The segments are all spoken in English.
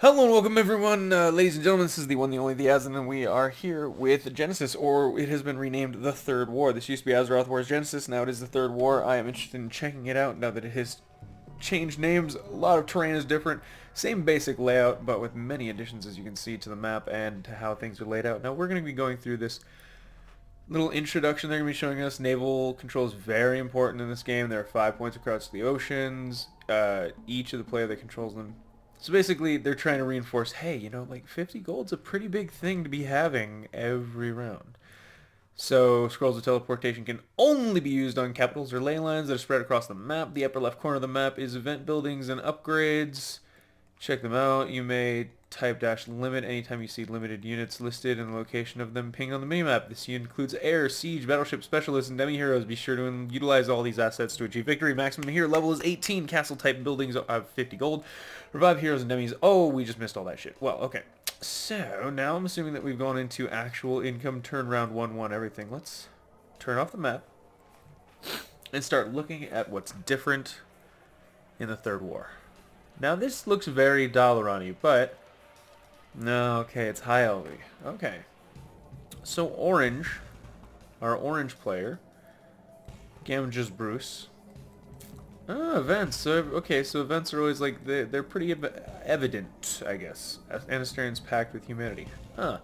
Hello and welcome everyone, ladies and gentlemen. This is the one, the only, the Azothan, and we are here with Genesis, or it has been renamed the Third War. This used to be Azeroth Wars Genesis, now it is the Third War. I am interested in checking it out now that it has changed names. A lot of terrain is different. Same basic layout, but with many additions, as you can see, to the map and to how things are laid out. Now we're going to be going through this little introduction. They're going to be showing us naval control is very important in this game. There are 5 points across the oceans. Each of the player that controls them. So basically, they're trying to reinforce, hey, you know, like 50 gold's a pretty big thing to be having every round. So scrolls of teleportation can only be used on capitals or ley lines that are spread across the map. The upper left corner of the map is event buildings and upgrades. Check them out. You may type -limit anytime you see limited units listed and the location of them pinged on the minimap. This includes air, siege, battleship specialists, and demi-heroes. Be sure to utilize all these assets to achieve victory. Maximum hero level is 18. Castle type buildings have 50 gold. Revive heroes and demis. Oh, we just missed all that shit. Well, okay. So now I'm assuming that we've gone into actual income turn round 1-1 everything. Let's turn off the map and start looking at what's different in the Third War. Now this looks very Dalaran-y, but no, okay, it's high LV. Okay. So orange, our orange player, Gamja's Bruce. Ah, events. So, okay, so events are always like, they're pretty evident, I guess. Anastarian's packed with humanity. Huh.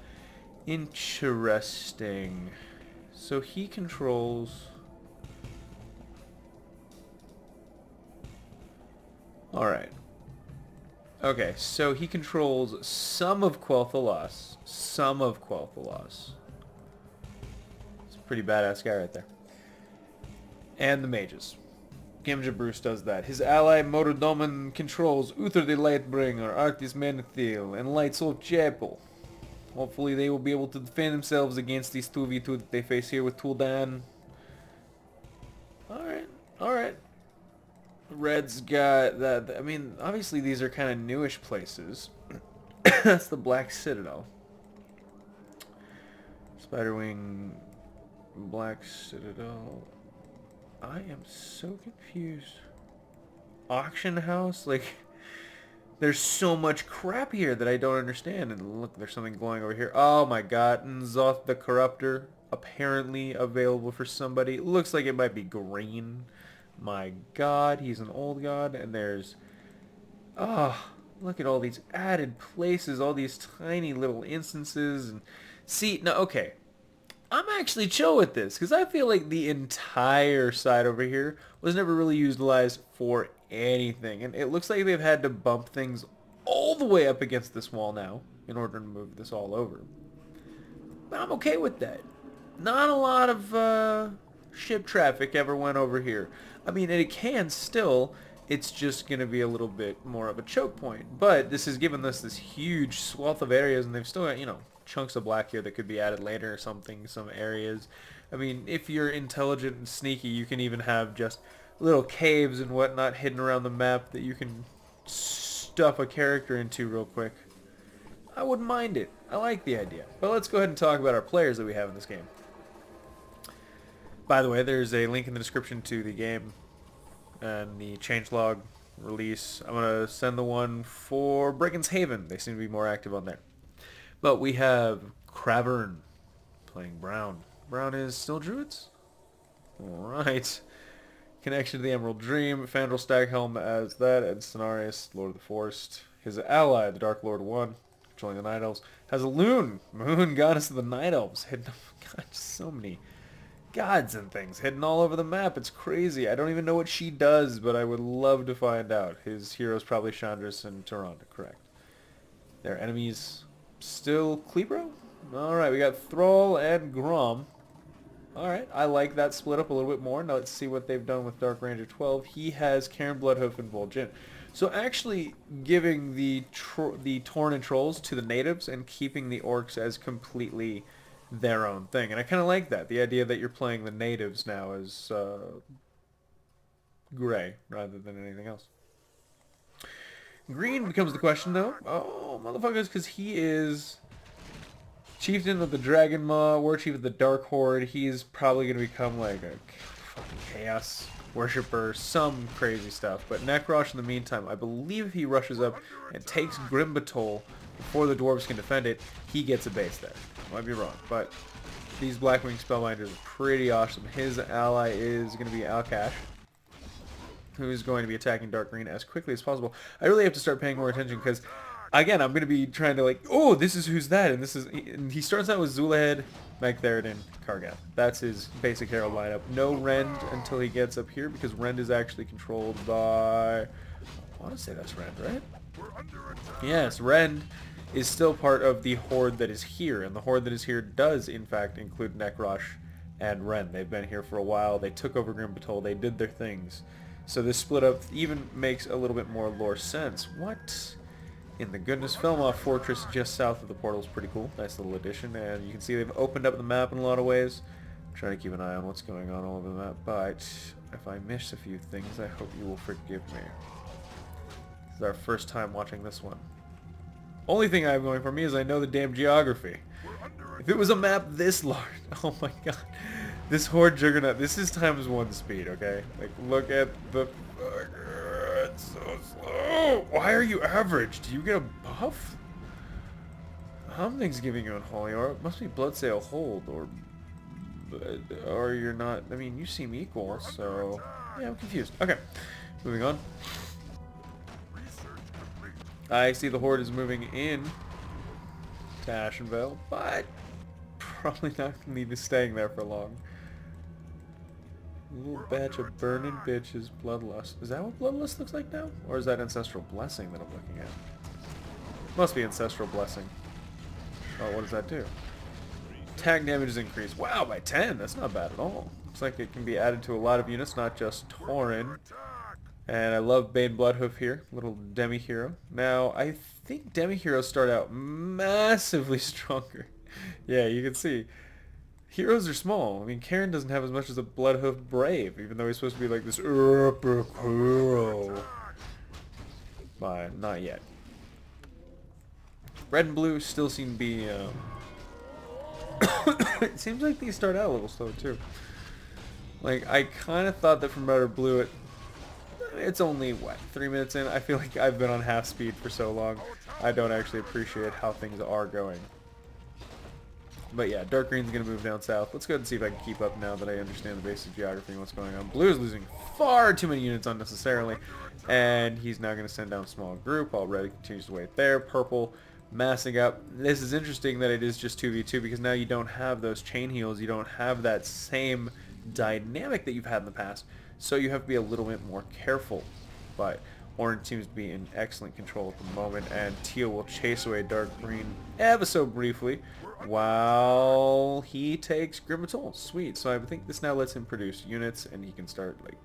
Interesting. So he controls... Alright. Okay, so he controls some of Quel'Thalas. Some of Quel'Thalas. It's a pretty badass guy right there. And the mages. Gamja Bruce does that. His ally Motodoman controls Uther the Lightbringer, Artis Menethil, and Lightsoul Chapel. Hopefully they will be able to defend themselves against these 2v2 that they face here with Tul'dan. Alright, alright. Red's got that. I mean, obviously these are kind of newish places. That's the Black Citadel. Spiderwing, Black Citadel. I am so confused. Auction house? Like, there's so much crap here that I don't understand. And look, there's something glowing over here. Oh my god. N'Zoth the Corruptor. Apparently available for somebody. It looks like it might be green. My god, he's an old god. And there's... oh, look at all these added places. All these tiny little instances. And see, no, okay. I'm actually chill with this, because I feel like the entire side over here was never really utilized for anything. And it looks like they've had to bump things all the way up against this wall now in order to move this all over. But I'm okay with that. Not a lot of ship traffic ever went over here. I mean, it can still, it's just going to be a little bit more of a choke point. But this has given us this huge swath of areas, and they've still got, you know, chunks of black here that could be added later or something, some areas. I mean, if you're intelligent and sneaky, you can even have just little caves and whatnot hidden around the map that you can stuff a character into real quick. I wouldn't mind it. I like the idea. But let's go ahead and talk about our players that we have in this game. By the way, there's a link in the description to the game and the changelog release. I'm going to send the one for Brigand's Haven. They seem to be more active on there. But we have Cravern playing Brown. Brown is still Druids? Alright. Connection to the Emerald Dream. Fandral Staghelm as that. And Cenarius, Lord of the Forest. His ally, the Dark Lord 1, controlling the Night Elves, has a Loon. Moon goddess of the Night Elves. Hidden, God, so many gods and things hidden all over the map. It's crazy. I don't even know what she does, but I would love to find out. His heroes probably Chandris and Tyrande, correct. Their enemies... still Klebro? Alright, we got Thrall and Grom. Alright, I like that split up a little bit more. Now let's see what they've done with Dark Ranger 12. He has Cairn Bloodhoof and Vol'jin. So actually giving the Tauren and Trolls to the natives and keeping the Orcs as completely their own thing. And I kind of like that. The idea that you're playing the natives now as gray rather than anything else. Green becomes the question, though. Oh, motherfuckers, because he is Chieftain of the Dragon Maw, War Chief of the Dark Horde. He's probably going to become like a fucking chaos Worshipper, some crazy stuff. But Nekrosh, in the meantime, I believe he rushes up and takes Grimbatol before the dwarves can defend it. He gets a base there. Might be wrong, but these Blackwing Spellbinders are pretty awesome. His ally is going to be Alkash, who's going to be attacking Dark Green as quickly as possible. I really have to start paying more attention because, again, I'm going to be trying to like, oh, this is who's that, and this is. And he starts out with Zulahead, Magtheridin, Kargath. That's his basic herald lineup. No Rend until he gets up here because Rend is actually controlled by. I want to say that's Rend, right? Yes, Rend is still part of the Horde that is here, and the Horde that is here does, in fact, include Nekrosh and Rend. They've been here for a while. They took over Grimbatol. They did their things. So this split up even makes a little bit more lore sense. What in the goodness? Felmoth Fortress just south of the portal is pretty cool. Nice little addition. And you can see they've opened up the map in a lot of ways. I'm trying to keep an eye on what's going on all over the map. But if I miss a few things, I hope you will forgive me. This is our first time watching this one. Only thing I have going for me is I know the damn geography. If it was a map this large, oh my god. This Horde Juggernaut, this is ×1 speed, okay? Like, look at the... It's so slow! Why are you average? Do you get a buff? Something's giving you Unholy, or it must be Bloodsail Hold, or you're not... I mean, you seem equal, so... Yeah, I'm confused. Okay, moving on. I see the Horde is moving in to Ashenvale, but probably not going to be staying there for long. A little batch of burning bitches, Bloodlust. Is that what Bloodlust looks like now? Or is that Ancestral Blessing that I'm looking at? Must be Ancestral Blessing. Oh, what does that do? Attack damage is increased. Wow, by 10! That's not bad at all. Looks like it can be added to a lot of units, not just Tauren. And I love Bane Bloodhoof here, little demi-hero. Now, I think demi-heroes start out massively stronger. Yeah, you can see. Heroes are small. I mean, Karen doesn't have as much as a Bloodhoof Brave, even though he's supposed to be like this epic hero. But not yet. Red and blue still seem to be... It seems like these start out a little slow, too. Like, I kind of thought that from red or blue, it's only, what, 3 minutes in? I feel like I've been on half speed for so long. I don't actually appreciate how things are going. But yeah, Dark Green's going to move down south. Let's go ahead and see if I can keep up now that I understand the basic geography and what's going on. Blue is losing far too many units unnecessarily. And he's now going to send down a small group while red continues to wait there. Purple massing up. This is interesting that it is just 2v2 because now you don't have those chain heals. You don't have that same dynamic that you've had in the past. So you have to be a little bit more careful. But Orange seems to be in excellent control at the moment, and Teal will chase away Dark Green ever so briefly while he takes Grimbatol. Sweet. So I think this now lets him produce units, and he can start like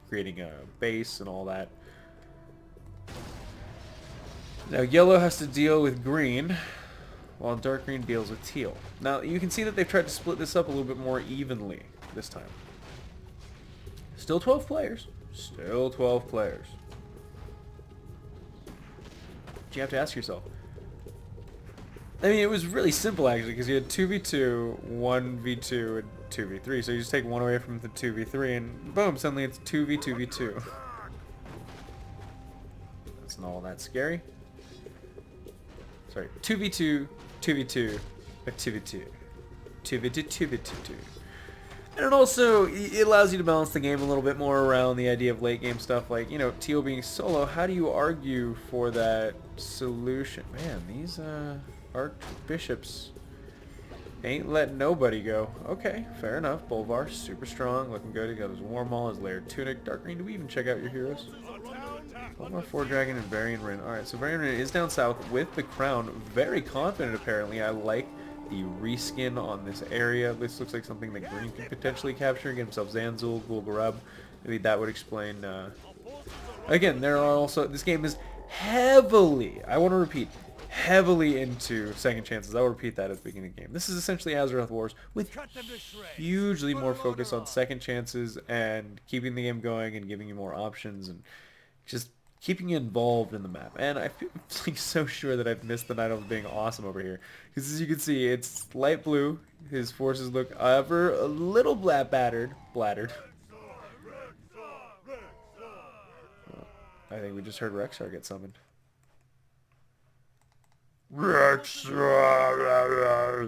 creating a base and all that. Now Yellow has to deal with Green, while Dark Green deals with Teal. Now you can see that they've tried to split this up a little bit more evenly this time. Still 12 players. Still 12 players. But you have to ask yourself. I mean, it was really simple actually, because you had 2v2, 1v2, and 2v3. So you just take one away from the 2v3, and boom, suddenly it's 2v2v2. That's not all that scary. Sorry, 2v2, 2v2, but 2v2. 2v2, 2v2. And it also, it allows you to balance the game a little bit more around the idea of late game stuff like, you know, Teal being solo. How do you argue for that solution? Man, these archbishops ain't letting nobody go. Okay, fair enough. Bolvar, super strong, looking good. He got his Warmaul, his Layered Tunic. Dark Green, do we even check out your heroes? Bolvar, Four Dragon, and Varian Rin. Alright, so Varian Rin is down south with the crown. Very confident, apparently. I like the reskin on this area. This looks like something that Green could potentially capture. Get himself Zanzul, Gul'Gareb. Maybe that would explain... Again, there are also... This game is heavily... I want to repeat. Heavily into second chances. I will repeat that at the beginning of the game. This is essentially Azeroth Wars with hugely more focus on second chances and keeping the game going and giving you more options and just keeping you involved in the map. And I feel like so sure that I've missed the Night Elf being awesome over here. Because as you can see, it's light blue. His forces look ever a little blattered. I think we just heard Rexar get summoned. Rexar!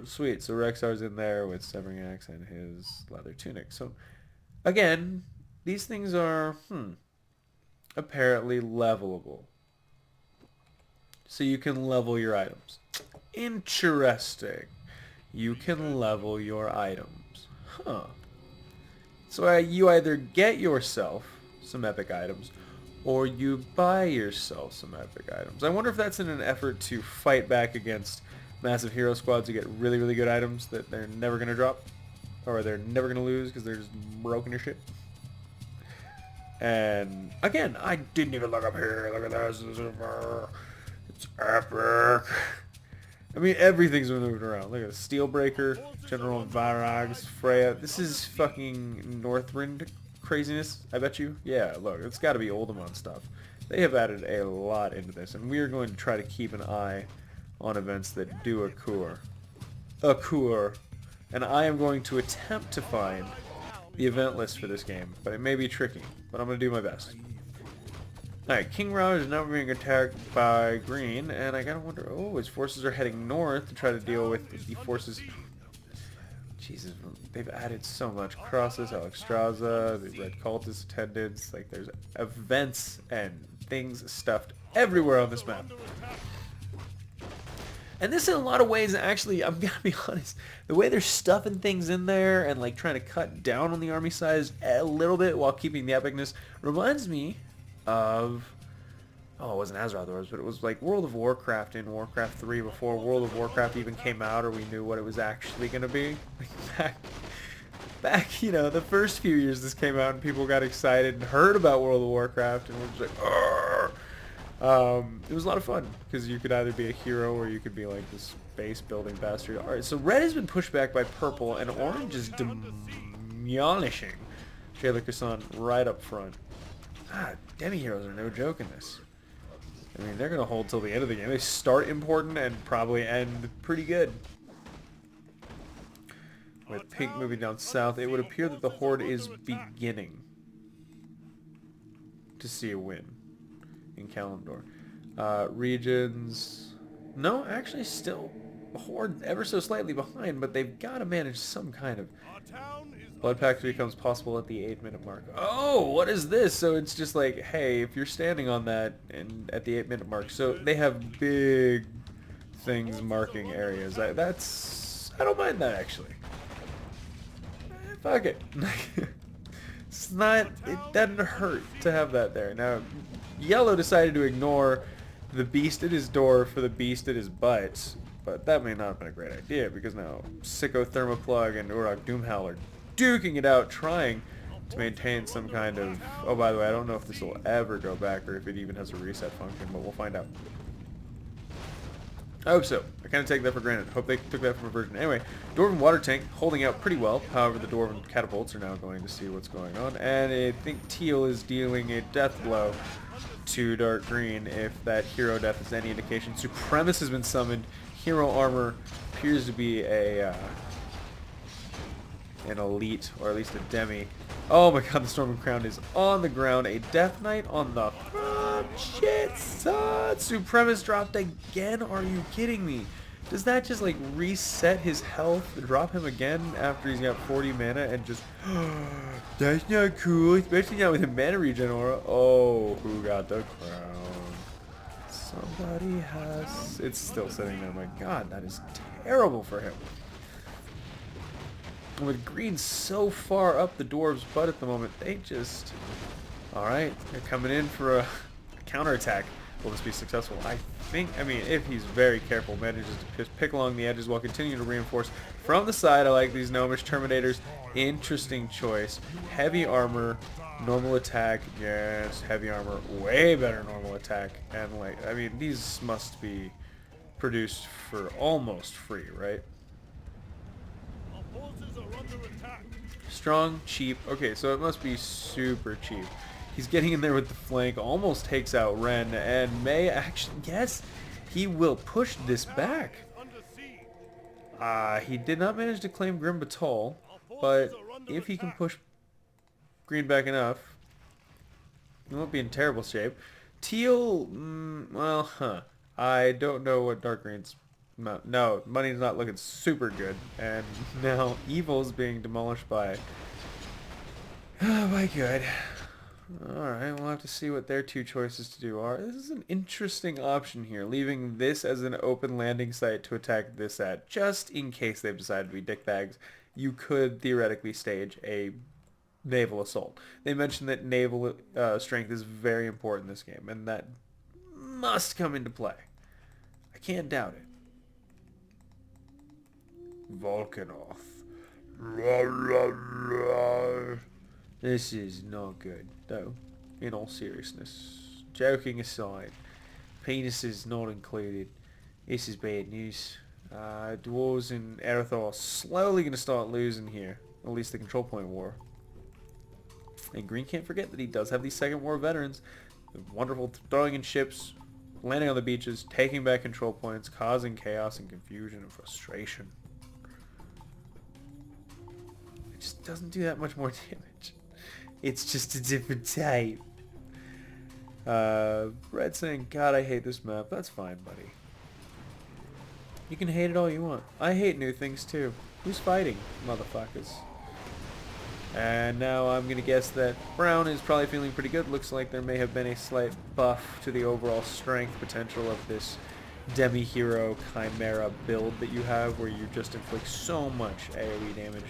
Sweet, so Rexar's in there with Severing Axe and his leather tunic. So, again, these things are, apparently levelable. So you can level your items. Interesting. You can level your items. Huh. So you either get yourself some epic items, or you buy yourself some epic items. I wonder if that's in an effort to fight back against massive hero squads who get really, really good items that they're never going to drop, or they're never going to lose because they're just broken as shit. And again, I didn't even look up here. Look at this. It's epic. I mean, everything's been moved around. Look at Steelbreaker, General Virags, Freya. This is fucking Northrend craziness, I bet you. Yeah, look, it's got to be Oldemon stuff. They have added a lot into this, and we are going to try to keep an eye on events that do occur. And I am going to attempt to find the event list for this game, but it may be tricky, but I'm going to do my best. Alright, King Rao is now being attacked by Green, and I gotta wonder, oh, his forces are heading north to try to deal with the forces. Jesus, they've added so much. Crosses, Alexstrasza, the Red Cultist attendants, like there's events and things stuffed everywhere on this map. And this in a lot of ways, actually, I'm gonna be honest, the way they're stuffing things in there and like trying to cut down on the army size a little bit while keeping the epicness reminds me of, oh, it wasn't Azeroth Wars, but it was like World of Warcraft in Warcraft 3 before World of Warcraft even came out or we knew what it was actually going to be. Back, you know, the first few years this came out and people got excited and heard about World of Warcraft and were just like, argh! It was a lot of fun because you could either be a hero or you could be like this base building bastard. Alright, so red has been pushed back by purple and orange is demolishing Shayla Kassan right up front. God, demi-heroes are no joke in this. I mean, they're going to hold till the end of the game. They start important and probably end pretty good. With Pink moving down south, it would appear that the Horde is beginning to see a win in Kaldor. Regions... No, actually still Horde ever so slightly behind, but they've got to manage some kind of... Blood Pact becomes possible at the 8-minute mark. Oh, what is this? So it's just like, hey, if you're standing on that and at the 8-minute mark, so they have big things marking areas. I don't mind that actually. Fuck it. It's not. It doesn't hurt to have that there. Now, Yellow decided to ignore the beast at his door for the beast at his butt, but that may not have been a great idea because now Sicko Thermoplug and Urok Doomhowl are duking it out, trying to maintain some kind of... Oh, by the way, I don't know if this will ever go back or if it even has a reset function, but we'll find out. I hope so. I kind of take that for granted. Hope they took that from a version. Anyway, Dwarven Water Tank holding out pretty well. However, the Dwarven Catapults are now going to see what's going on. And I think Teal is dealing a death blow to Dark Green if that hero death is any indication. Supremacist has been summoned. Hero armor appears to be a... an elite, or at least a demi. Oh my god, the Storm Crown is on the ground. A Death Knight on the front. Shit, son. Supremacist dropped again? Are you kidding me? Does that just like reset his health, drop him again after he's got 40 mana and just... That's not cool, especially now with a mana regen aura. Oh, who got the crown? Somebody has... It's still sitting there. My god, that is terrible for him. With Green so far up the dwarves' butt at the moment, they just... Alright, they're coming in for a counterattack. Will this be successful? I think, I mean, if he's very careful, manages to just pick along the edges while continuing to reinforce from the side. I like these Gnomish Terminators. Interesting choice. Heavy armor, normal attack. Yes, heavy armor. Way better normal attack. And like, I mean, these must be produced for almost free, right? Strong, cheap. Okay, so it must be super cheap. He's getting in there with the flank, almost takes out Ren, and may actually, yes, he will push this back. He did not manage to claim Grim Batal, but if he can push Green back enough, he won't be in terrible shape. Teal, well, I don't know what dark green's... No, money's not looking super good. And now evil's being demolished by... Oh my god. Alright, we'll have to see what their two choices to do are. This is an interesting option here, leaving this as an open landing site to attack this at, just in case they've decided to be dickbags. You could theoretically stage a naval assault. They mentioned that naval strength is very important in this game, and that must come into play. I can't doubt it. Volcanoth. This is not good, though, in all seriousness. Joking aside, penises not included. This is bad news. Dwarves in Azeroth are slowly going to start losing here, at least the control point war. And Green can't forget that he does have these Second War veterans. They're wonderful, throwing in ships, landing on the beaches, taking back control points, causing chaos and confusion and frustration. It just doesn't do that much more damage. It's just a different type. Red saying, God, I hate this map. That's fine, buddy. You can hate it all you want. I hate new things too. Who's fighting, motherfuckers? And now I'm going to guess that Brown is probably feeling pretty good. Looks like there may have been a slight buff to the overall strength potential of this demi-hero chimera build that you have, where you just inflict so much AoE damage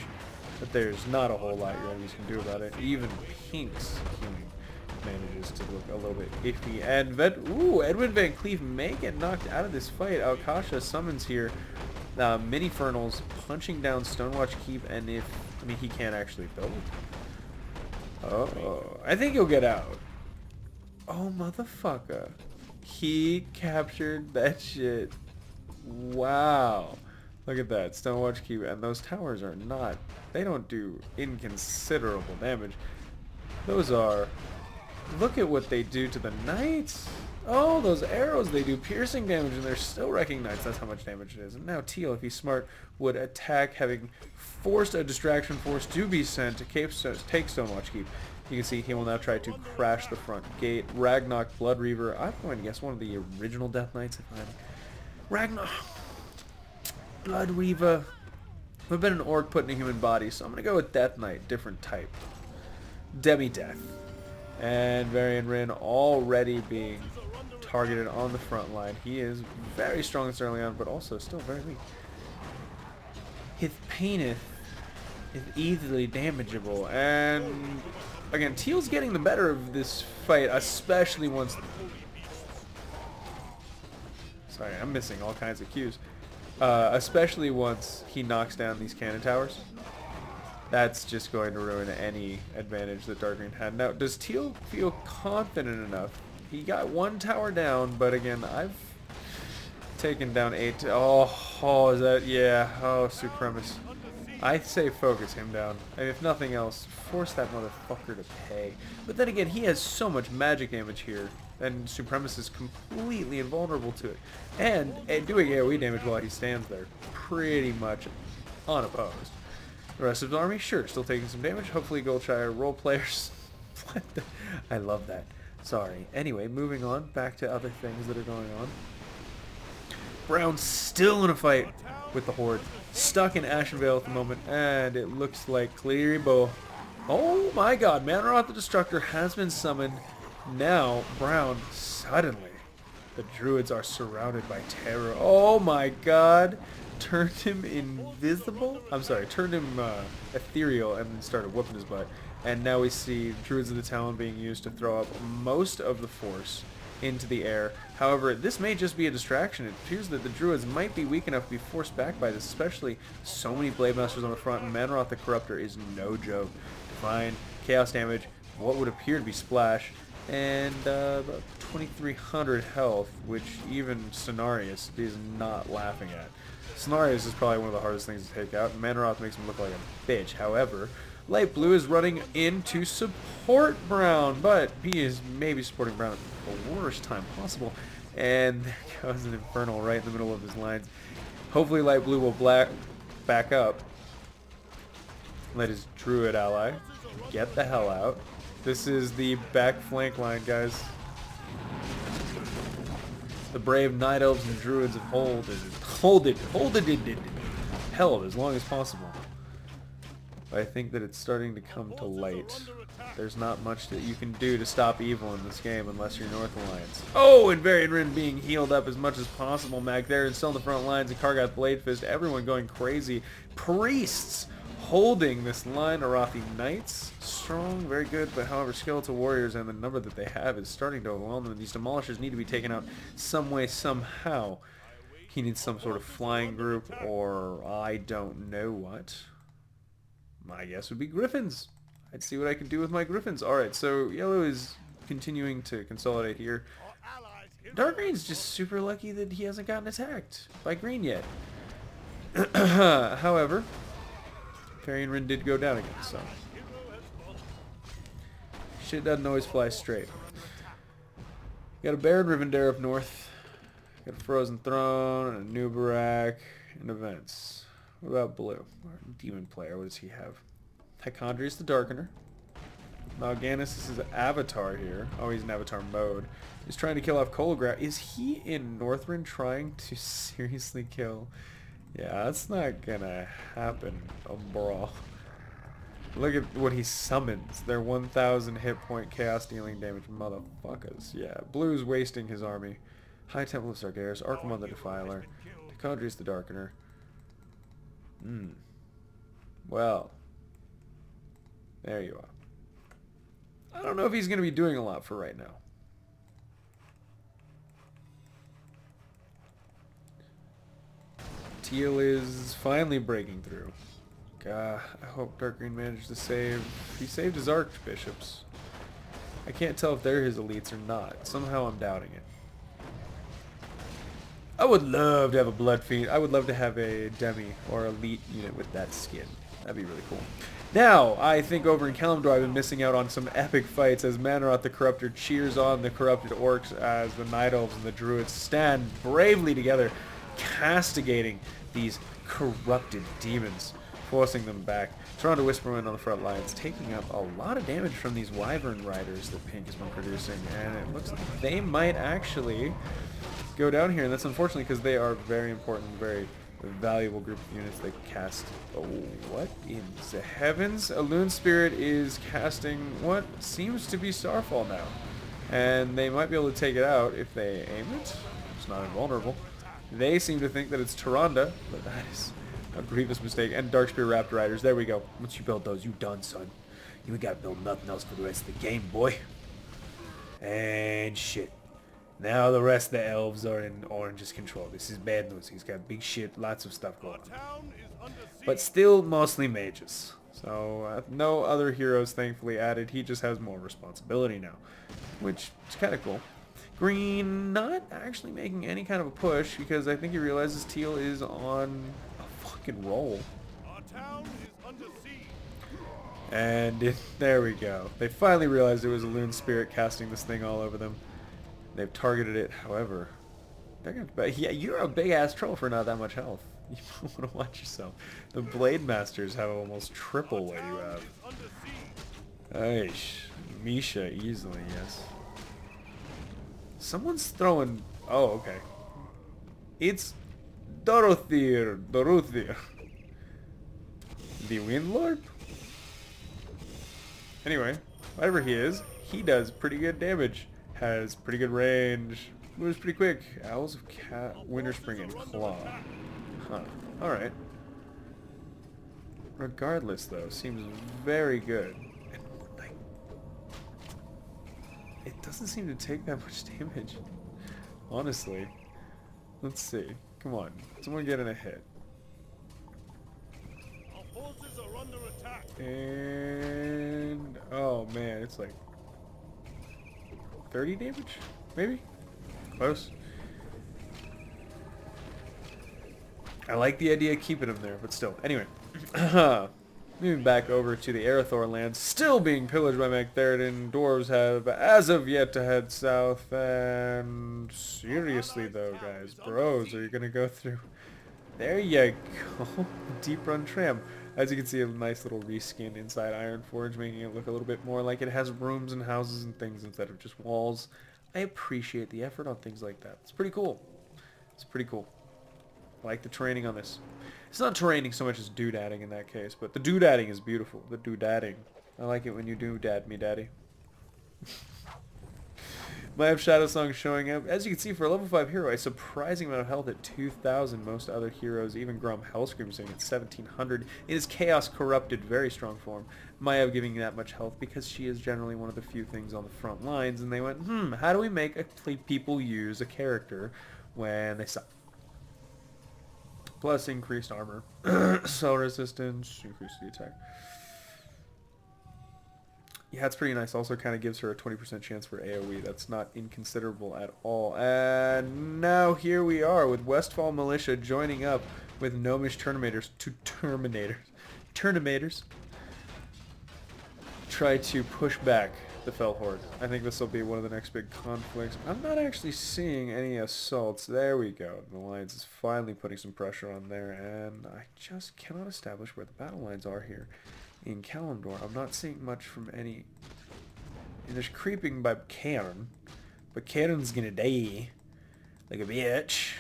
that there's not a whole lot your enemies can do about it. Even Pink's healing manages to look a little bit iffy. And Edwin Van Cleef may get knocked out of this fight. Alkasha summons here Mini-Fernals, punching down Stonewatch Keep, and if... I mean, he can't actually build. Oh, I think he'll get out. Oh, motherfucker. He captured that shit. Wow. Look at that. Stonewatch Keep, and those towers are not... They don't do inconsiderable damage. Those are... Look at what they do to the knights. Oh, those arrows, they do piercing damage, and they're still wrecking knights. That's how much damage it is. And now Teal, if he's smart, would attack, having forced a distraction force to be sent to take Stonewatch Keep. You can see he will now try to crash the front gate. Ragnarok, Blood Reaver. I'm going to guess one of the original Death Knights. If I'm Ragnarok, Blood Reaver. Would have been an orc put in a human body, so I'm going to go with Death Knight, different type. Demi-Death. And Varian Rin already being targeted on the front line. He is very strong this early on, but also still very weak. His penis is easily damageable, and again, Teal's getting the better of this fight, especially once... Sorry, I'm missing all kinds of cues. Especially once he knocks down these cannon towers. That's just going to ruin any advantage that Dark Green had. Now, does Teal feel confident enough? He got one tower down, but again, I've taken down 8. Oh, is that... Yeah. Oh, Supremacist. I say focus him down. And if nothing else, force that motherfucker to pay. But then again, he has so much magic damage here, and Supremacist is completely invulnerable to it. And doing AoE damage while he stands there, pretty much unopposed. The rest of the army, sure, still taking some damage. Hopefully Goldshire role players. What the? I love that. Sorry. Anyway, moving on, back to other things that are going on. Brown's still in a fight with the Horde. Stuck in Ashenvale at the moment, and it looks like Cleary-Bow. Oh my god, Manoroth the Destructor has been summoned. Now, Brown, suddenly, the druids are surrounded by terror. Oh my god. Turned him invisible? I'm sorry, turned him ethereal and then started whooping his butt. And now we see Druids of the Talon being used to throw up most of the force into the air. However, this may just be a distraction. It appears that the Druids might be weak enough to be forced back by this, especially so many Blade Masters on the front. And Manoroth the Corruptor is no joke. Divine, Chaos damage, what would appear to be splash, and about 2,300 health, which even Cenarius is not laughing at. Cenarius is probably one of the hardest things to take out, and Manoroth makes him look like a bitch. However, Light Blue is running in to support Brown, but he is maybe supporting Brown at the worst time possible. And there goes an Infernal right in the middle of his lines. Hopefully Light Blue will back up. Let his Druid ally get the hell out. This is the back flank line, guys. The brave night elves and druids have held as long as possible. But I think that it's starting to come to light. There's not much that you can do to stop evil in this game unless you're North Alliance. Oh, and Varian being healed up as much as possible. Magtharion still in the front lines, and Kargath Bladefist, everyone going crazy. Priests holding this line. Arathi Knights, strong, very good, but however, Skeletal Warriors and the number that they have is starting to overwhelm them. These Demolishers need to be taken out some way, somehow. He needs some sort of flying group, or I don't know what. My guess would be Griffins. I'd see what I can do with my Griffins. Alright, so yellow is continuing to consolidate here. Dark green's just super lucky that he hasn't gotten attacked by green yet. However, Varian did go down again, so shit doesn't always fly straight. Got a Baron Rivendare up north. Got a Frozen Throne, and a New Barak, and events. What about blue? Demon player, what does he have? Hycondrius the Darkener. Mal'Ganis is his avatar here. Oh, he's in avatar mode. He's trying to kill off Kolograph. Is he in Northrend trying to seriously kill? Yeah, that's not gonna happen, bro. Look at what he summons. They're 1,000 hit point chaos dealing damage motherfuckers. Yeah, blue's wasting his army. High Temple of Sargeras, Arkham the Defiler, Hycondrius the Darkener. Well, there you are. I don't know if he's going to be doing a lot for right now. Teal is finally breaking through. God, I hope Dark Green managed to save. He saved his archbishops. I can't tell if they're his elites or not. Somehow I'm doubting it. I would love to have a Blood Fiend. I would love to have a Demi or Elite unit with that skin. That'd be really cool. Now, I think over in Kalimdor I've been missing out on some epic fights as Manaroth the Corruptor cheers on the corrupted orcs as the Night Elves and the Druids stand bravely together, castigating these corrupted demons, forcing them back. Toronto Whisperwind on the front lines, taking up a lot of damage from these Wyvern Riders that Pink has been producing, and it looks like they might actually go down here, and that's unfortunately because they are very important, very valuable group of units. They cast, oh, what in the heavens? A Loon Spirit is casting what seems to be Starfall now, and they might be able to take it out if they aim it. It's not invulnerable. They seem to think that it's Tyrande, but that is a grievous mistake. And Darkspear Raptor Riders, there we go. Once you build those, you done, son. You ain't gotta build nothing else for the rest of the game, boy. And shit. Now the rest of the elves are in Orange's control. This is bad news. He's got big shit, lots of stuff going on. But still mostly mages. So no other heroes thankfully added. He just has more responsibility now, which is kind of cool. Green not actually making any kind of a push because I think he realizes Teal is on a fucking roll. And there we go. They finally realized it was a Loon Spirit casting this thing all over them. They've targeted it, however. They're gonna, yeah, you're a big-ass troll for not that much health. You want to watch yourself. The Blade Masters have almost triple what you have. Aish. Misha, easily, yes. Someone's throwing... Oh, okay. It's Dorothir. The Windlord? Anyway, whatever he is, he does pretty good damage. Has pretty good range. Moves pretty quick. Owls of Cat, Winter Spring, and Claw. Huh. Alright. Regardless, though, seems very good. And, like, it doesn't seem to take that much damage. Honestly. Let's see. Come on. Someone get in a hit. Our forces are under attack. And... oh, man. It's like... 30 damage? Maybe? Close. I like the idea of keeping him there, but still. Anyway. Moving back over to the Arathor lands, still being pillaged by Magtharion. Dwarves have, as of yet, to head south. And seriously, though, guys, bros, are you going to go through? There you go. Deep Run Tram. As you can see, a nice little reskin inside Ironforge, making it look a little bit more like it has rooms and houses and things instead of just walls. I appreciate the effort on things like that. It's pretty cool. It's pretty cool. I like the training on this. It's not training so much as doodadding in that case, but the doodadding is beautiful. The doodadding. I like it when you doodad me, daddy. Might have Shadow Song showing up. As you can see, for a level 5 hero, a surprising amount of health at 2,000. Most other heroes, even Grom Hellscream, sitting at 1,700. In his Chaos Corrupted, very strong form. Maya giving that much health because she is generally one of the few things on the front lines. And they went, how do we make people use a character when they suck? Plus increased armor, cell resistance, increased the attack. Yeah, it's pretty nice. Also kind of gives her a 20% chance for AoE. That's not inconsiderable at all. And now here we are with Westfall Militia joining up with Gnomish Terminators to Terminators. Try to push back the Fel Horde. I think this will be one of the next big conflicts. I'm not actually seeing any assaults. There we go. The Alliance is finally putting some pressure on there, and I just cannot establish where the battle lines are here in Kaldor. I'm not seeing much from any. And there's creeping by Cairn, but Cairn's gonna die like a bitch.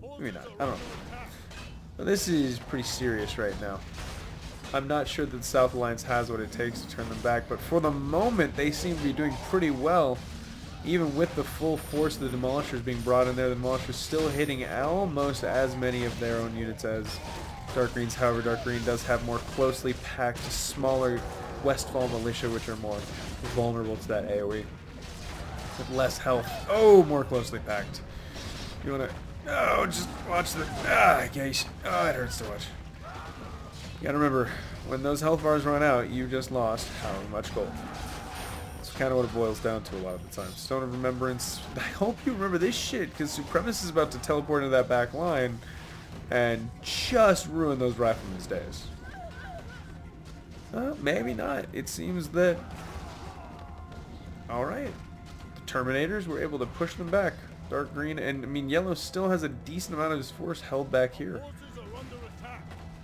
Maybe not. I don't know. But this is pretty serious right now. I'm not sure that the South Alliance has what it takes to turn them back, but for the moment they seem to be doing pretty well. Even with the full force of the Demolishers being brought in there, the Demolishers still hitting almost as many of their own units as Dark Green's. However, Dark Green does have more closely packed, smaller Westfall Militia, which are more vulnerable to that AoE. With less health. Oh, more closely packed. You wanna... Oh, just watch the... Geesh. Oh, it hurts to watch. You gotta remember, when those health bars run out, you just lost how much gold. That's kind of what it boils down to a lot of the time. Stone of Remembrance. I hope you remember this shit, because Supremacy is about to teleport into that back line and just ruin those Riflemen's days. Maybe not. It seems that... Alright. The Terminators were able to push them back. Dark Green, and I mean, Yellow still has a decent amount of his force held back here.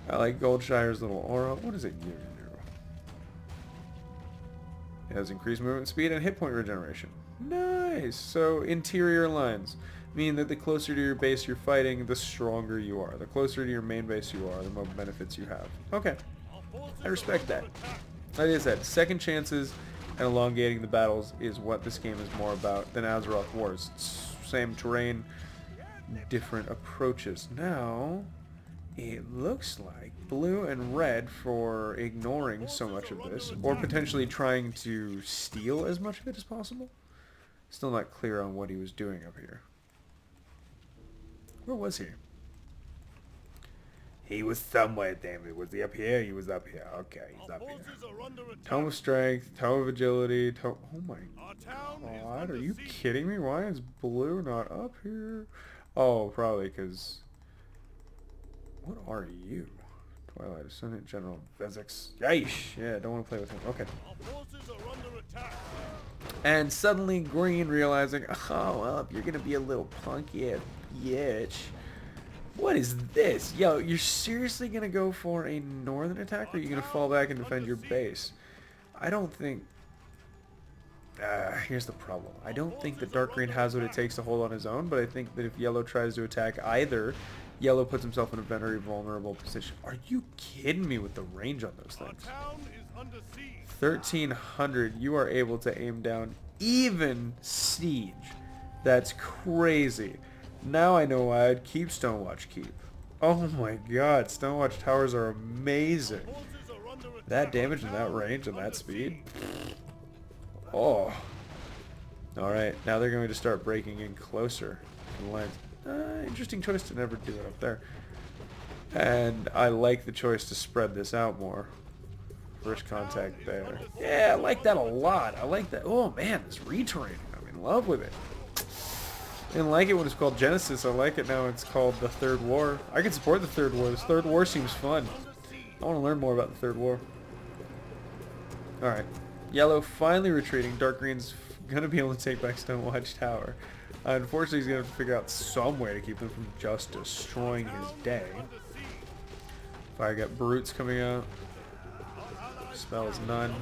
I like Goldshire's little aura. What does it give you? It has increased movement speed and hit point regeneration. Nice! So, interior lines mean that the closer to your base you're fighting, the stronger you are. The closer to your main base you are, the more benefits you have. Okay. I respect that. Like I said, second chances and elongating the battles is what this game is more about than Azeroth Wars. It's same terrain, different approaches. Now... it looks like blue and red for ignoring so much of this, or potentially trying to steal as much of it as possible. Still not clear on what he was doing up here. Where was he? He was somewhere, damn it. Was he up here? He was up here. Okay, he's up here. Tome of Strength, Tome of Agility, oh my god, are you kidding me? Why is blue not up here? Oh, probably because... what are you? Twilight Ascendant General Vezix. Yeesh! Yeah, don't want to play with him. Okay. And suddenly Green realizing, oh, well, you're going to be a little punky bitch. What is this? Yo, you're seriously going to go for a northern attack, or are you going to fall back and defend your base? I don't think... here's the problem. I don't think that Dark Green has what it takes to hold on his own, but I think that if Yellow tries to attack either... Yellow puts himself in a very vulnerable position. Are you kidding me with the range on those things? 1,300. You are able to aim down even siege. That's crazy. Now I know why I'd keep Stonewatch Keep. Oh my god, Stonewatch towers are amazing. That damage and that range and that speed. Oh. Alright, now they're going to start breaking in closer to the lines. Interesting choice to never do it up there. And I like the choice to spread this out more. First contact there. Yeah, I like that a lot. I like that. Oh man, this retraining. I'm in love with it. I didn't like it when it's called Genesis. I like it now it's called the Third War. I can support the Third War. This Third War seems fun. I want to learn more about the Third War. Alright. Yellow finally retreating. Dark Green's going to be able to take back Stonewatch Tower. Unfortunately, he's going to have to figure out some way to keep them from just destroying his day. Fire got Brutes coming out. Spells none.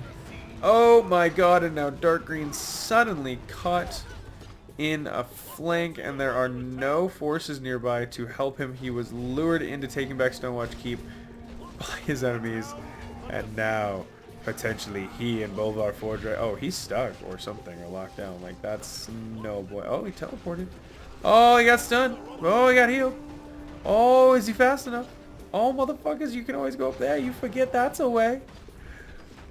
Oh my god, and now dark green suddenly caught in a flank, and there are no forces nearby to help him. He was lured into taking back Stonewatch Keep by his enemies, and now potentially he and Bolvar Forge. Oh, he's stuck or something, or locked down. Like, that's no boy. Oh, he teleported. Oh, he got stunned. Oh, he got healed. Oh, is he fast enough? Oh, motherfuckers, you can always go up there. You forget that's a way.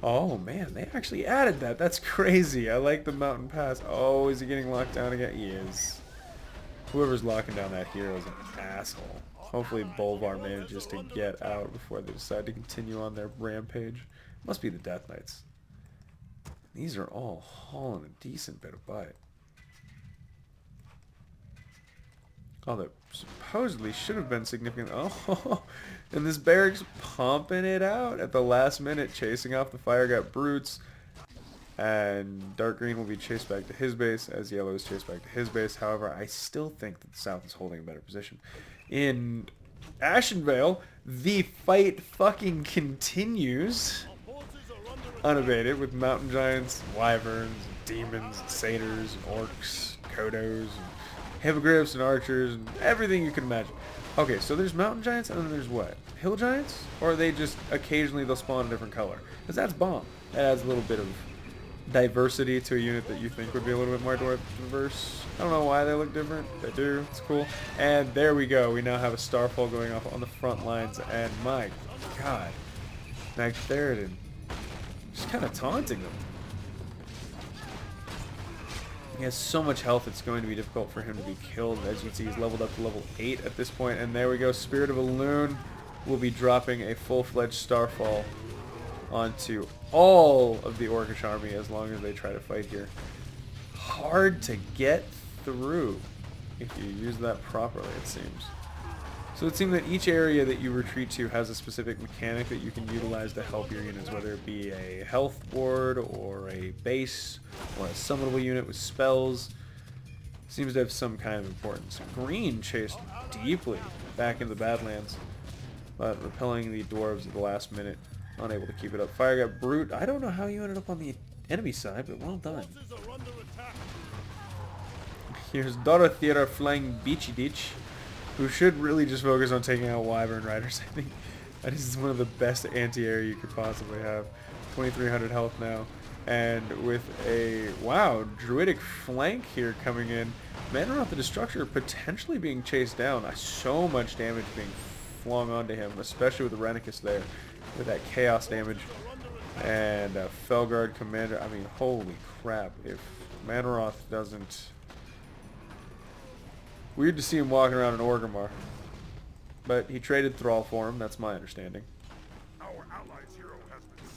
Oh, man, they actually added that. That's crazy. I like the mountain pass. Oh, is he getting locked down again? He is. Whoever's locking down that hero is an asshole. Hopefully Bolvar manages to get out before they decide to continue on their rampage. Must be the Death Knights. These are all hauling a decent bit of butt. Oh, that supposedly should have been significant. Oh, and this barracks pumping it out at the last minute, chasing off the fire gut brutes. And dark green will be chased back to his base as yellow is chased back to his base. However, I still think that the south is holding a better position. In Ashenvale, the fight fucking continues unabated with mountain giants, wyverns, demons, satyrs, orcs, kodos, hippogriffs and archers and everything you can imagine. Okay, so there's mountain giants and then there's what? Hill giants? Or are they just occasionally they'll spawn a different color? Because that's bomb. That adds a little bit of diversity to a unit that you think would be a little bit more diverse. I don't know why they look different. They do. It's cool. And there we go. We now have a Starfall going off on the front lines. And my god. Magtheridon. Just kind of taunting them. He has so much health, it's going to be difficult for him to be killed. As you can see, he's leveled up to level 8 at this point. And there we go. Spirit of a Loon will be dropping a full-fledged Starfall onto all of the Orcish army as long as they try to fight here. Hard to get through if you use that properly, it seems. So it seems that each area that you retreat to has a specific mechanic that you can utilize to help your units, whether it be a health board or a base or a summonable unit with spells. Seems to have some kind of importance. Green chased deeply back into the Badlands, but repelling the dwarves at the last minute, unable to keep it up. Fire got brute. I don't know how you ended up on the enemy side, but well done. Here's Dorothea flying Beachy Ditch, who should really just focus on taking out Wyvern Riders. I think that is one of the best anti-air you could possibly have. 2,300 health now. And with a, wow, druidic flank here coming in. Azeroth the Destructor potentially being chased down. So much damage being flung onto him, especially with the Renicus there. With that chaos damage. And Felguard Commander. I mean, holy crap. If Azeroth doesn't... Weird to see him walking around in Orgrimmar. But he traded Thrall for him, that's my understanding.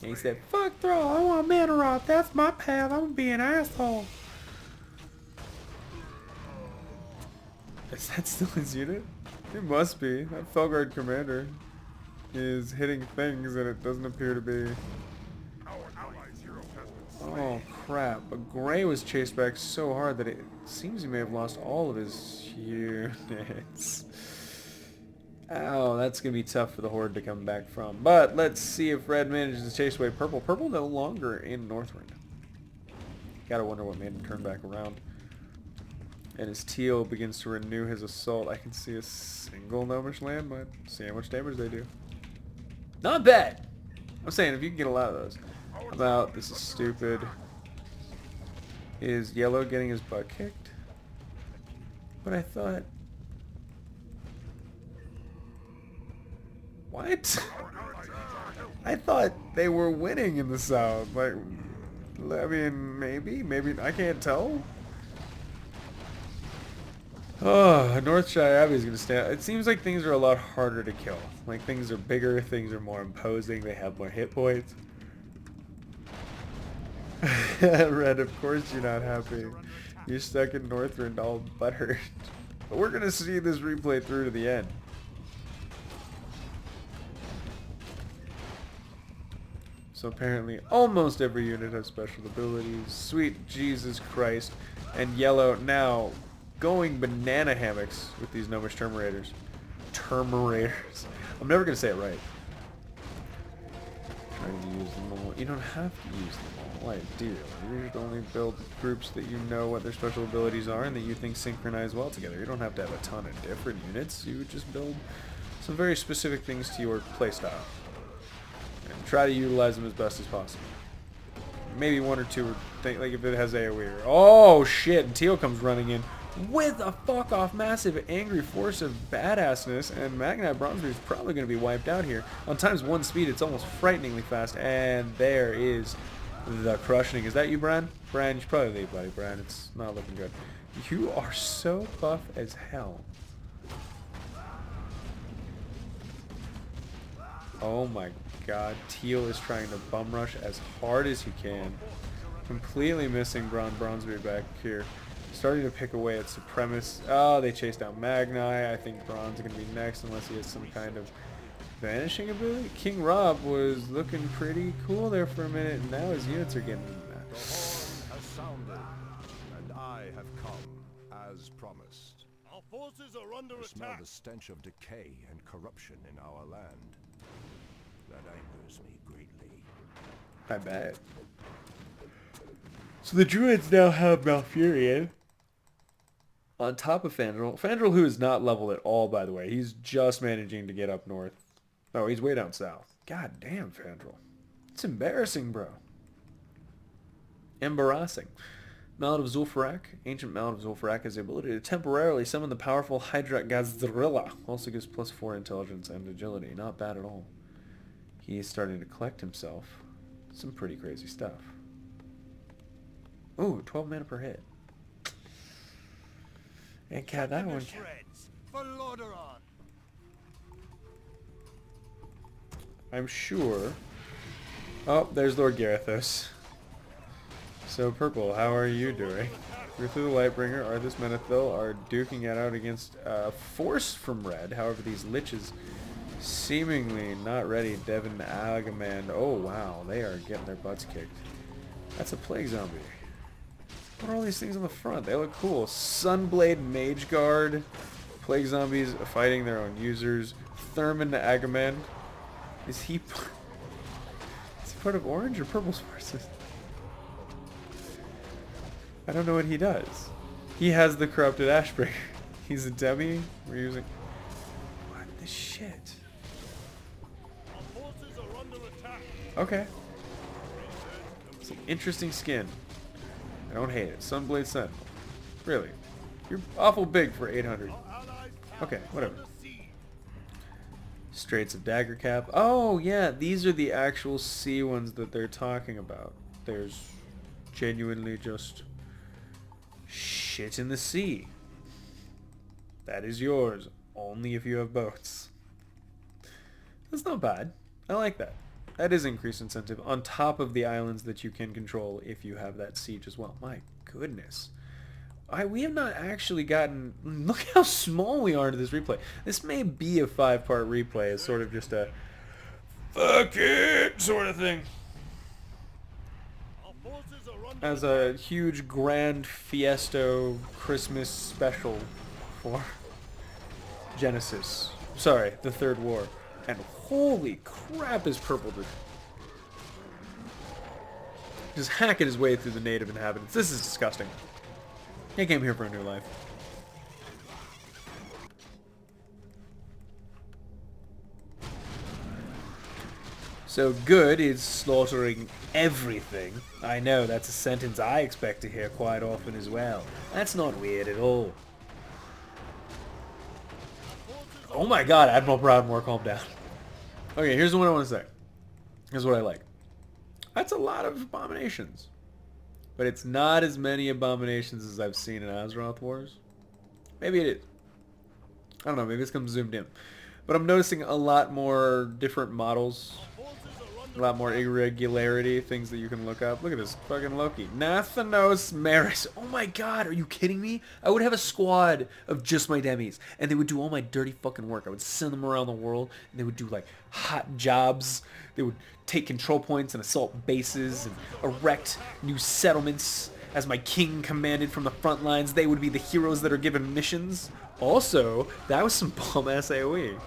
And he said, fuck Thrall, I want Azeroth, that's my path, I'm gonna be an asshole. Is that still his unit? It must be. That Felguard Commander is hitting things and it doesn't appear to be. Oh crap, but Gray was chased back so hard that it seems he may have lost all of his units. Oh, that's going to be tough for the Horde to come back from. But let's see if Red manages to chase away Purple. Purple no longer in Northrend. Gotta wonder what made him turn back around. And as Teal begins to renew his assault, I can see a single Gnomish landmine. See how much damage they do. Not bad! I'm saying, if you can get a lot of those. How about, this is stupid. Is Yellow getting his butt kicked? But I thought... What? I thought they were winning in the south. Like, I mean, maybe, I can't tell. Oh, Northshire Abbey is going to stand. It seems like things are a lot harder to kill. Like, things are bigger, things are more imposing, they have more hit points. Red, of course you're not happy. You're stuck in Northrend all butthurt. But we're going to see this replay through to the end. So apparently almost every unit has special abilities. Sweet Jesus Christ. And Yellow now going banana hammocks with these Gnomish Terminators. I'm never going to say it right. trying to use them all. You don't have to use them all, ideally. You should only build groups that you know what their special abilities are and that you think synchronize well together. You don't have to have a ton of different units. You would just build some very specific things to your playstyle. And try to utilize them as best as possible. Maybe one or two, like if it has AoE. Oh shit, and Teal comes running in with a fuck-off massive angry force of badassness, and Magnite Bronzebeard is probably going to be wiped out here. On ×1 speed, it's almost frighteningly fast, and there is the crushing. Is that you, Bran? Bran, you should probably leave, buddy. Bran, it's not looking good. You are so buff as hell. Oh my god, Teal is trying to bum rush as hard as he can. Completely missing Bronzebeard back here. Starting to pick away at Supremacist. Oh, they chased down Magnite. I think Bronze is going to be next unless he has some kind of vanishing ability. King Rob was looking pretty cool there for a minute, and now his units are getting... The horn has sounded, and I have come as promised. Our forces are under I smell attack. the stench of decay and corruption in our land. That angers me greatly. I bet. So the Druids now have Malfurion on top of Fandral. Fandral, who is not leveled at all, by the way. He's just managing to get up north. Oh, he's way down south. God damn, Fandral. It's embarrassing, bro. Embarrassing. Mallet of Zul'Farrak. Ancient Mallet of Zul'Farrak has the ability to temporarily summon the powerful Hydra Gazrilla. Also gives +4 intelligence and agility. Not bad at all. He is starting to collect himself. Some pretty crazy stuff. Ooh, 12 mana per hit. And cat that one. Shreds for Lordaeron. I'm sure. Oh, there's Lord Garethos. So Purple, how are you doing? Ruthu the Lightbringer, Arthas Menethil are duking it out against Force from Red. However, these Liches seemingly not ready. Devin Agamand. Oh wow, they are getting their butts kicked. That's a Plague Zombie. What are all these things on the front? They look cool. Sunblade Mage Guard. Plague Zombies fighting their own users. Thurman Agamand. Is he part of Orange or Purple's forces? I don't know what he does. He has the Corrupted Ashbringer. He's a demi. We're using... What the shit? Our forces are under attack. Okay. It's an interesting skin. I don't hate it. Sunblade Sentinel. Really? You're awful big for 800. Okay, whatever. Straits of Daggercap. Oh, yeah. These are the actual sea ones that they're talking about. There's genuinely just shit in the sea. That is yours. Only if you have boats. That's not bad. I like that. That is increased incentive on top of the islands that you can control if you have that siege as well. My goodness. We have not actually gotten... Look how small we are into this replay. This may be a 5-part replay as sort of just a... Fuck it! Sort of thing. Our forces are under As a huge grand fiesto Christmas special for Genesis. Sorry, the Third War. And holy crap is Purple just hacking his way through the native inhabitants. This is disgusting. He came here for a new life. So good is slaughtering everything. I know, that's a sentence I expect to hear quite often as well. That's not weird at all. Oh my god, Admiral Proudmoore, calm down. Okay, here's what I want to say. Here's what I like. That's a lot of abominations. But it's not as many abominations as I've seen in Azeroth Wars. Maybe it is. I don't know, maybe it's come zoomed in. But I'm noticing a lot more different models. A lot more irregularity, things that you can look up. Look at this fucking Loki. Nathanos Maris. Oh my god, are you kidding me? I would have a squad of just my demis, and they would do all my dirty fucking work. I would send them around the world, and they would do like hot jobs. They would take control points and assault bases and erect new settlements. As my king commanded from the front lines, they would be the heroes that are given missions. Also, that was some bomb-ass AoE.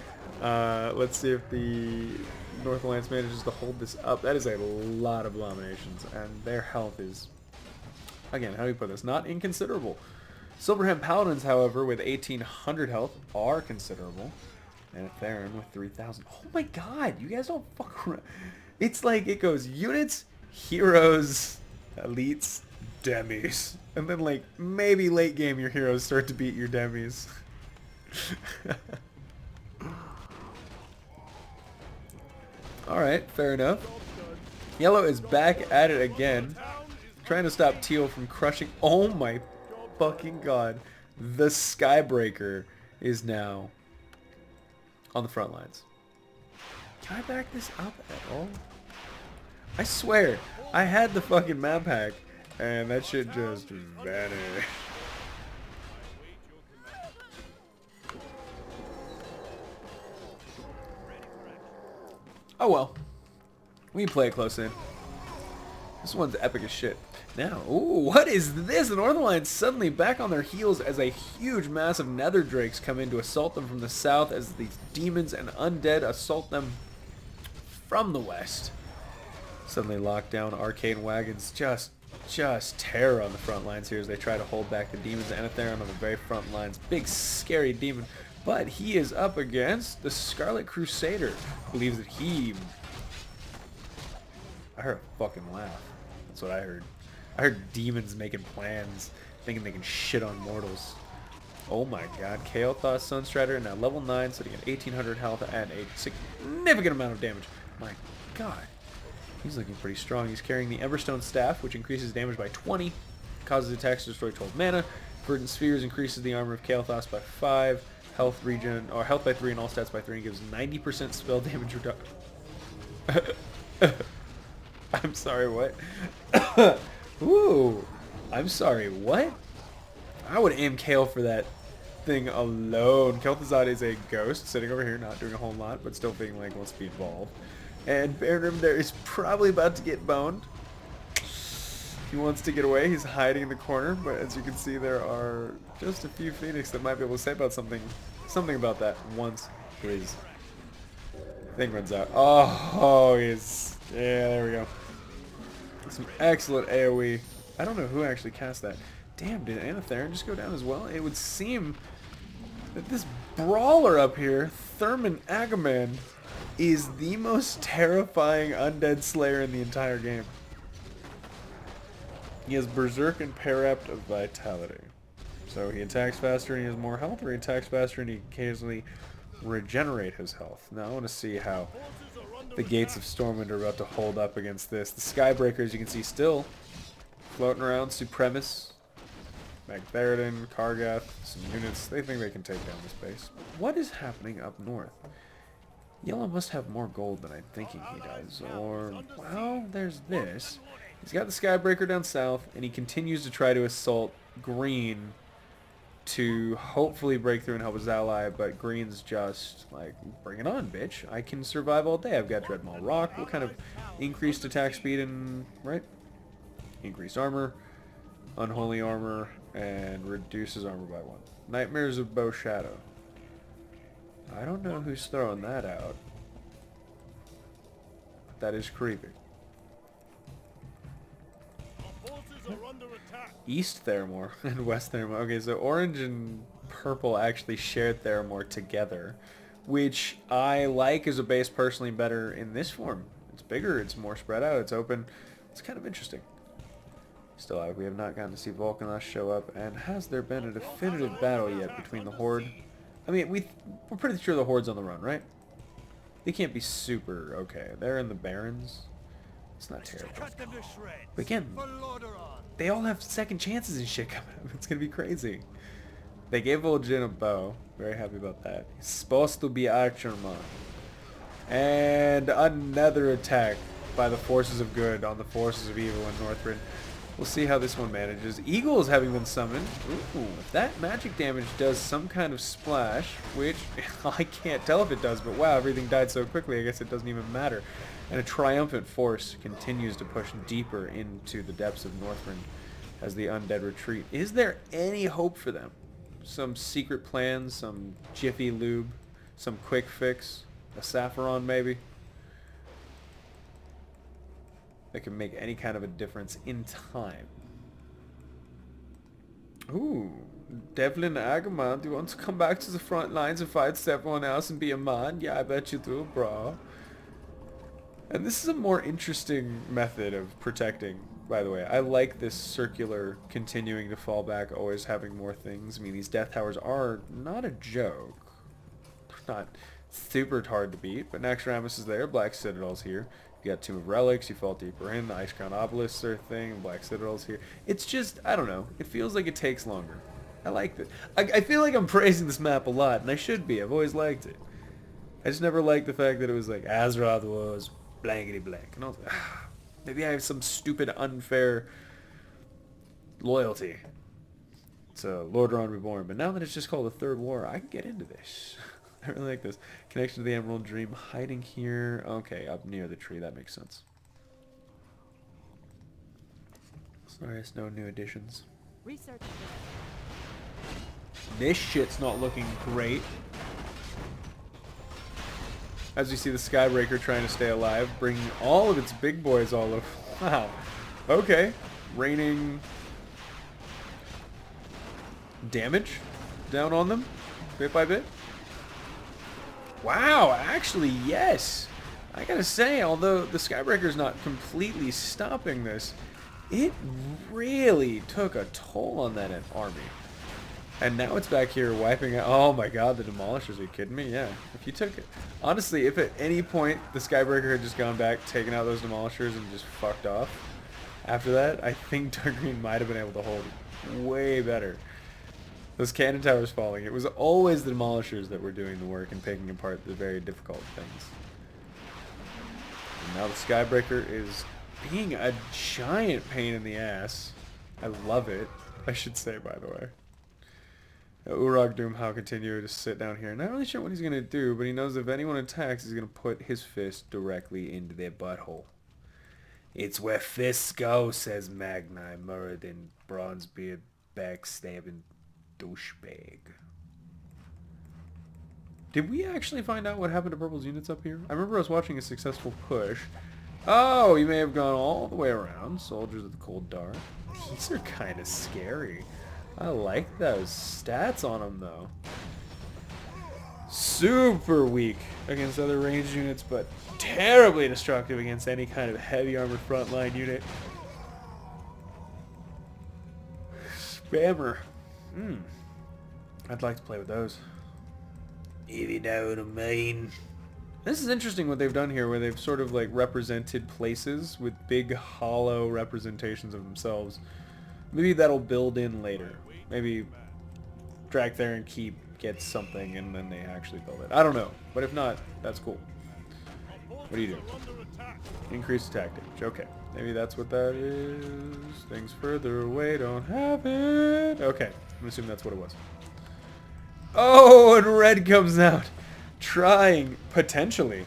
Let's see if the North Alliance manages to hold this up. That is a lot of abominations, and their health is, again, how do you put this? Not inconsiderable. Silverhand Paladins, however, with 1,800 health, are considerable. And Theron with 3,000. Oh my god, you guys don't fuck around. It's like it goes units, heroes, elites, demis. And then like maybe late game your heroes start to beat your demis. Alright, fair enough. Yellow is back at it again. Trying to stop Teal from crushing. Oh my fucking god. The Skybreaker is now on the front lines. Can I back this up at all? I swear, I had the fucking map hack, and that shit just vanished. Oh well. We can play it close in. This one's epic as shit. Now, ooh, what is this? The Northern Alliance suddenly back on their heels as a huge mass of nether drakes come in to assault them from the south as these demons and undead assault them from the west. Suddenly locked down arcane wagons, just terror on the front lines here as they try to hold back the demons. Anatheron on the very front lines, big scary demon, but he is up against the Scarlet Crusader, who believes that he... I heard a fucking laugh. That's what I heard. I heard demons making plans, thinking they can shit on mortals. Oh my god, Kael'thas Sunstrider, now level 9, sitting at 1,800 health and a significant amount of damage. My god. He's looking pretty strong. He's carrying the Emberstone Staff, which increases damage by 20, causes attacks to destroy 12 mana. Verdant Spheres increases the armor of Kael'thas by 5, health regen, or health by 3 and all stats by 3, and gives 90% spell damage reduction. I'm sorry, what? Ooh, I'm sorry, what? I would aim Kale for that thing alone. Kel'Thuzad is a ghost sitting over here, not doing a whole lot, but still being like, wants to be involved. And Baron there is probably about to get boned. He wants to get away. He's hiding in the corner, but as you can see, there are just a few Phoenix that might be able to say about something about that once his thing runs out. Oh, he's... Yeah, there we go. Some excellent AoE. I don't know who actually cast that. Damn, did Anatheron just go down as well? It would seem that this brawler up here, Thurman Agaman, is the most terrifying undead slayer in the entire game. He has Berserk and Parapt of Vitality. So he attacks faster and he has more health, or he attacks faster and he occasionally regenerate his health. Now I want to see how the Gates of Stormwind are about to hold up against this. The Skybreakers, you can see, still floating around. Supremus, Magtheridon, Kargath, some units. They think they can take down this base. What is happening up north? Yellow must have more gold than I'm thinking he does. Or, well, there's this. He's got the Skybreaker down south, and he continues to try to assault green to hopefully break through and help his ally, but green's just like, bring it on, bitch. I can survive all day. I've got Dreadmaw Rock. What kind of increased attack speed and, right? Increased armor, unholy armor, and reduces armor by 1. Nightmares of Bow Shadow. I don't know who's throwing that out. That is creepy. East Theramore and West Theramore. Okay, so orange and purple actually shared Theramore together, which I like as a base personally better in this form. It's bigger, it's more spread out, it's open. It's kind of interesting. Still, we have not gotten to see Volcanos show up, and has there been a definitive battle yet between the Horde? I mean, we're pretty sure the Horde's on the run, right? They can't be super okay. They're in the Barrens. It's not terrible. But again, they all have second chances and shit coming up. It's going to be crazy. They gave Vol'jin a bow. Very happy about that. He's supposed to be Archerman. And another attack by the forces of good on the forces of evil in Northrend. We'll see how this one manages. Eagle is having been summoned. Ooh, if that magic damage does some kind of splash, which I can't tell if it does, but wow, everything died so quickly, I guess it doesn't even matter. And a triumphant force continues to push deeper into the depths of Northrend as the undead retreat. Is there any hope for them? Some secret plan, some jiffy lube, some quick fix, a Sapphiron maybe? that can make any kind of a difference in time. Ooh, Devlin Agamon, do you want to come back to the front lines and fight everyone else and be a man? Yeah, I bet you do, bro. And this is a more interesting method of protecting, by the way. I like this circular continuing to fall back, always having more things. I mean, these death towers are not a joke. Not super hard to beat, but Naxxramas is there, Black Citadel's here. You got Tomb of Relics, you fall deeper in, the Ice Crown Obelisks are a thing, Black Citadel's here. It's just, I don't know, it feels like it takes longer. I like it. I feel like I'm praising this map a lot, and I should be. I've always liked it. I just never liked the fact that it was like, Azeroth was blankety blank. And I was like, maybe I have some stupid, unfair loyalty to Lord Ron Reborn, but now that it's just called the Third War, I can get into this. I really like this. Connection to the Emerald Dream, hiding here. Okay, up near the tree, that makes sense. Sorry, it's no new additions. Research. This shit's not looking great. As you see the Skybreaker trying to stay alive, bringing all of its big boys all over. Wow. Okay. Raining damage down on them, bit by bit. Wow, actually, yes. I gotta say, although the Skybreaker's not completely stopping this, it really took a toll on that army. And now it's back here wiping out. Oh my god, the Demolishers, are you kidding me? Yeah. If you took it. Honestly, if at any point the Skybreaker had just gone back, taken out those Demolishers, and just fucked off after that, I think Dark Green might have been able to hold way better. Those cannon towers falling. It was always the Demolishers that were doing the work and picking apart the very difficult things. And now the Skybreaker is being a giant pain in the ass. I love it, I should say, by the way. Urag Doomhow continue to sit down here. Not really sure what he's going to do, but he knows if anyone attacks, he's going to put his fist directly into their butthole. It's where fists go, says Magni, Muradin, Bronzebeard, backstabbing douchebag. Did we actually find out what happened to Purple's units up here? I remember I was watching a successful push. Oh, you may have gone all the way around. Soldiers of the Cold Dark. These are kind of scary. I like those stats on them, though. Super weak against other ranged units, but terribly destructive against any kind of heavy armored frontline unit. Spammer. I'd like to play with those. If you know what I mean. This is interesting what they've done here, where they've sort of like represented places with big hollow representations of themselves. Maybe that'll build in later. Maybe Drag there and Keep gets something and then they actually build it. I don't know. But if not, that's cool. What do you do? Increase attack damage. Okay. Maybe that's what that is. Things further away don't have it. Okay. I'm gonna assume that's what it was. Oh, and red comes out. Trying, potentially,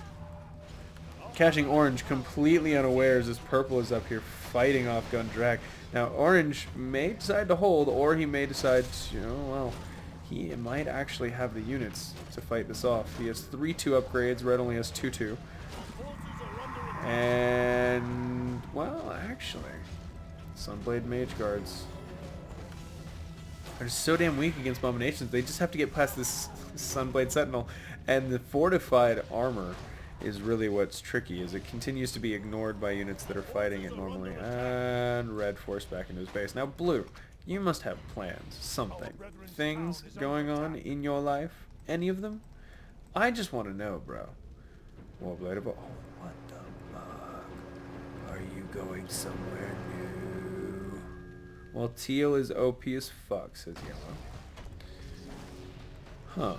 catching orange completely unawares as purple is up here fighting off Gun Drag. Now, orange may decide to hold, or he may decide to, well, he might actually have the units to fight this off. He has 3-2 upgrades, red only has 2-2. And, well, actually, Sunblade Mage Guards are just so damn weak against Abominations. They just have to get past this Sunblade Sentinel. And the fortified armor is really what's tricky, is it continues to be ignored by units that are fighting it normally. And red forced back into his base. Now blue, you must have plans, something, things going on in your life. Any of them? I just want to know, bro. Warblade of... Oh, what the fuck? Are you going somewhere new? Well, Teal is OP as fuck, says Yellow. Huh.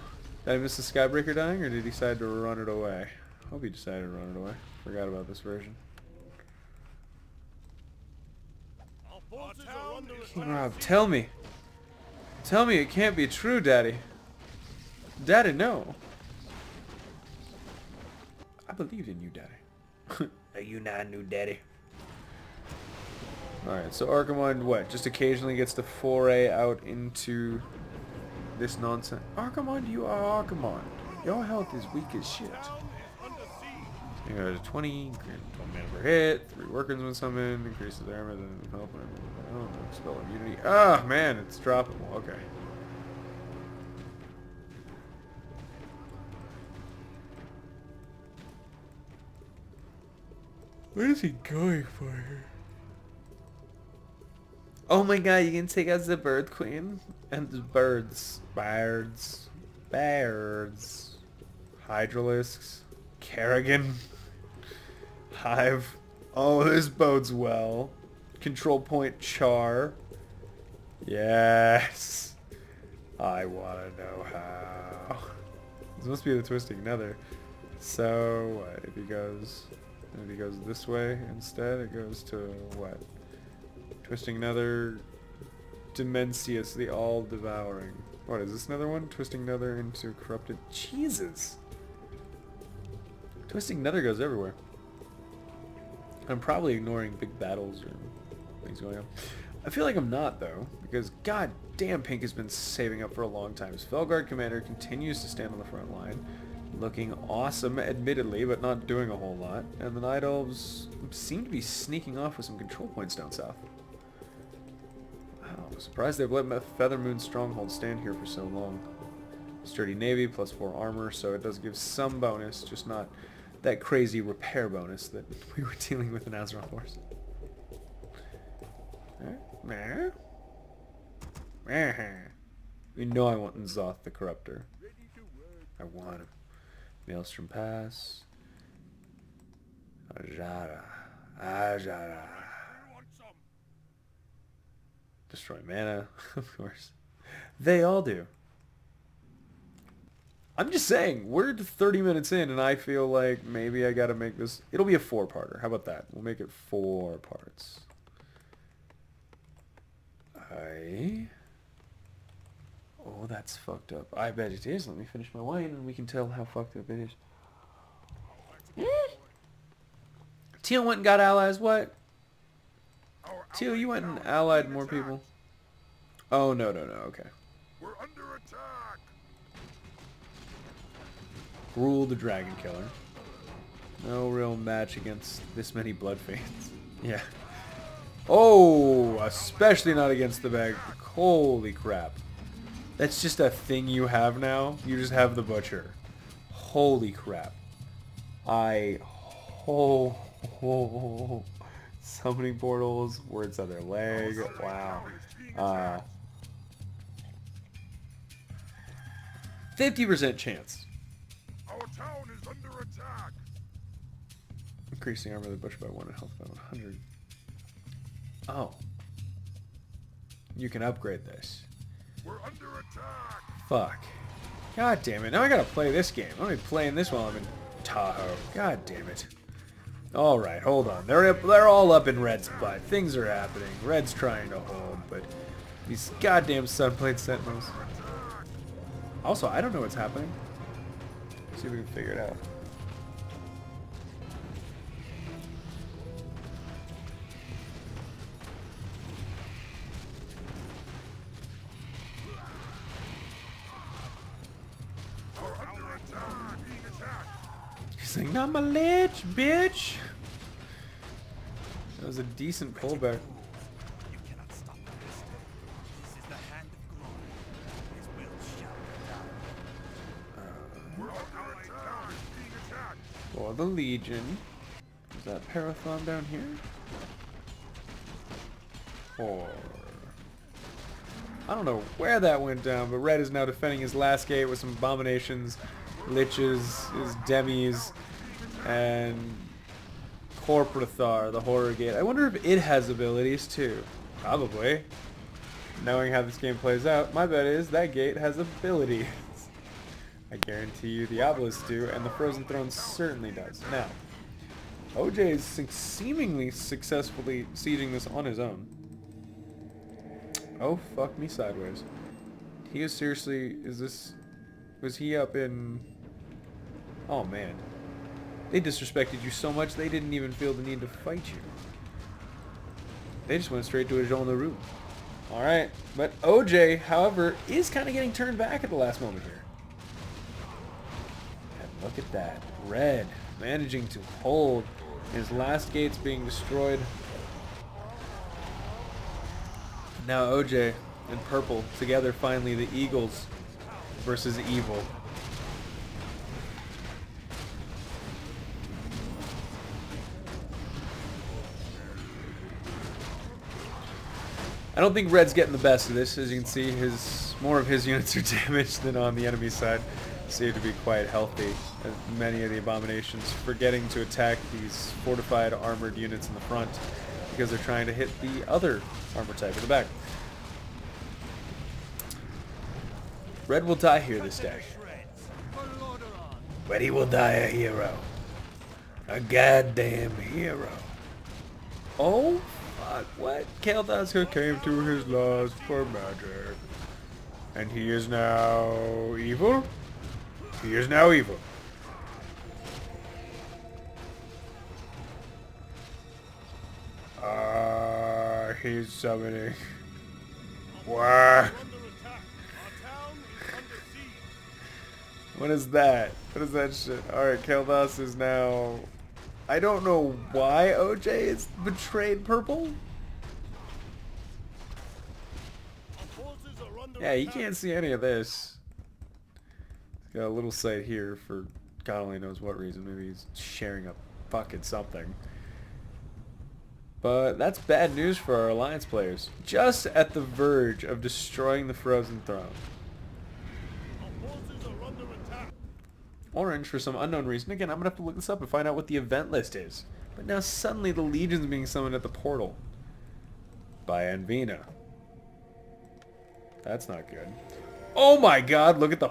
Did I miss the Skybreaker dying, or did he decide to run it away? I hope he decided to run it away. Forgot about this version. King Rob, tell me. Tell me it can't be true, Daddy. Daddy, no. I believed in you, Daddy. Are you not new, Daddy? Alright, so Archimonde, what? Just occasionally gets to foray out into this nonsense. Archimonde, you are Archimonde. Your health is weak as shit. You go to 20, 12 mana per hit, 3 workers when summoned, increases armor, then help. I don't know, spell immunity. Ah, man, it's droppable. Okay. Where is he going for here? Oh my god, you can take out the bird queen and the birds. Birds. Hydralisks. Kerrigan. Hive. Oh, this bodes well. Control point Char. Yes. I want to know how. This must be the twisting nether. So, what? If he goes this way instead, it goes to what? Twisting nether, Dimensius, the all-devouring. What is this another one? Twisting nether into corrupted. Jesus! Twisting nether goes everywhere. I'm probably ignoring big battles or things going on. I feel like I'm not, though, because god damn Pink has been saving up for a long time. Spellguard Commander continues to stand on the front line, looking awesome, admittedly, but not doing a whole lot. And the Night Elves seem to be sneaking off with some control points down south. Wow, I'm surprised they've let Feathermoon Stronghold stand here for so long. Sturdy Navy, plus 4 armor, so it does give some bonus, just not that crazy repair bonus that we were dealing with in Azeroth Wars. You know I want N'Zoth the Corruptor. I want him. Maelstrom Pass. Ajara. Destroy mana, of course. They all do. I'm just saying, we're 30 minutes in and I feel like maybe I gotta make this... It'll be a 4-parter. How about that? We'll make it 4 parts. Oh, that's fucked up. I bet it is. Let me finish my wine and we can tell how fucked up it is. Teal went and got allies. What? Teal, you went and allied more people. Oh, no. Okay. We're under attack. Gruul the Dragon Killer. No real match against this many blood faiths. Yeah. Oh, especially not against the bag. Holy crap. That's just a thing you have now. You just have the Butcher. Holy crap. Summoning portals, words on their leg. Wow. 50% chance. Our town is under attack. Increasing armor of the Butcher by 1 and health by 100. Oh. You can upgrade this. We're under attack. Fuck. God damn it. Now I gotta play this game. I'm gonna be playing this while I'm in Tahoe. God damn it. Alright, hold on. They're all up in Red's butt. Things are happening. Red's trying to hold, but these goddamn Sunblade Sentinels. Also, I don't know what's happening. See if we can figure it out. He's like, not my lich, bitch! That was a decent pullback. You cannot stop this. This is the hand of glory. His will shall be done. We're under attack. Being attacked. For the Legion. Is that Parathon down here? Or... I don't know where that went down, but Red is now defending his last gate with some abominations, liches, his demis, and Corporathar, the horror gate. I wonder if it has abilities too. Probably. Knowing how this game plays out, my bet is that gate has abilities. I guarantee you the Obelisks do, and the Frozen Throne certainly does. Now, OJ is seemingly successfully sieging this on his own. Oh, fuck me sideways. He is seriously... Was he up in... Oh, man. They disrespected you so much they didn't even feel the need to fight you. They just went straight to a Jean LaRue. Alright, but OJ, however, is kind of getting turned back at the last moment here. Look at that. Red managing to hold. His last gate's being destroyed. Now OJ and purple together, finally, the Eagles versus evil. I don't think Red's getting the best of this. As you can see, more of his units are damaged than on the enemy side. Seem to be quite healthy, as many of the abominations forgetting to attack these fortified armored units in the front because they're trying to hit the other armor type in the back. Red will die here this day. But he will die a hero. A goddamn hero. Oh, fuck, what? Kaldor came to his lust for magic. And he is now evil? He is now evil. He's summoning. What? What is that? What is that shit? Alright, Kaldor is now... I don't know why OJ is betrayed purple. Yeah, you can't see any of this. He's got a little sight here for God only knows what reason. Maybe he's sharing a fucking something. But that's bad news for our Alliance players. Just at the verge of destroying the Frozen Throne. Orange, for some unknown reason. Again, I'm going to have to look this up and find out what the event list is. But now suddenly the Legion's being summoned at the portal. By Anvina. That's not good. Oh my god, look at the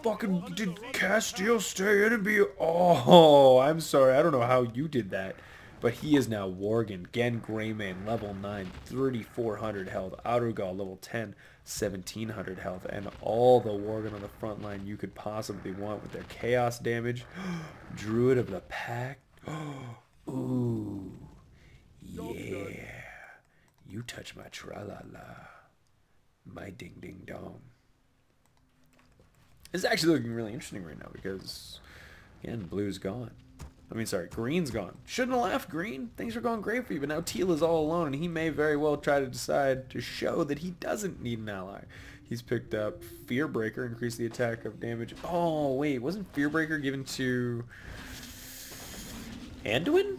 fucking... Did Castile stay in and be... Oh, I'm sorry. I don't know how you did that. But he is now Worgen. Gen Greymane, level 9, 3,400 health. Outergall, level 10, 1,700 health. And all the Worgen on the front line you could possibly want with their chaos damage. Druid of the Pack. Ooh. Yeah. You touch my tra-la-la. My ding-ding-dong. It's actually looking really interesting right now because, again, blue's gone. I mean, sorry, green's gone. Shouldn't have left, green. Things are going great for you, but now Teal is all alone, and he may very well try to decide to show that he doesn't need an ally. He's picked up Fearbreaker, increase the attack of damage. Oh, wait, wasn't Fearbreaker given to Anduin?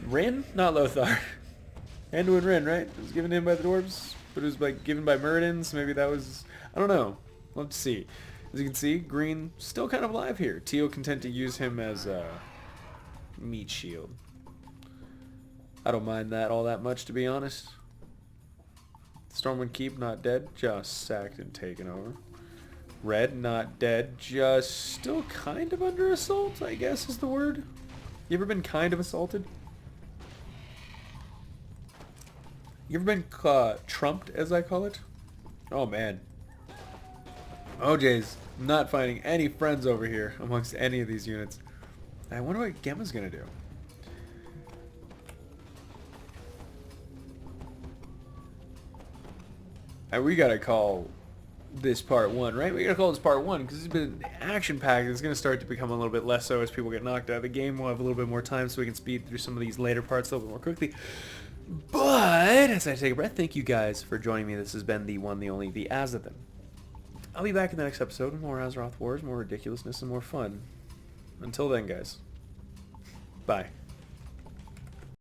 Rin? Not Lothar. Anduin Rin, right? It was given to him by the dwarves, but it was like given by Muradins. Maybe that was... I don't know. Let's see. As you can see, green still kind of alive here. Teal content to use him as a meat shield. I don't mind that all that much, to be honest. Stormwind Keep, not dead, just sacked and taken over. Red, not dead, just still kind of under assault, I guess is the word. You ever been kind of assaulted? You ever been trumped, as I call it? Oh, man. OJ's not finding any friends over here amongst any of these units. I wonder what Gemma's going to do. And we got to call this part 1, right? We got to call this part 1 because it's been action-packed. It's going to start to become a little bit less so as people get knocked out of the game. We'll have a little bit more time so we can speed through some of these later parts a little bit more quickly. But as I take a breath, thank you guys for joining me. This has been the one, the only, the Azothan. I'll be back in the next episode with more Azeroth Wars, more ridiculousness, and more fun. Until then, guys. Bye.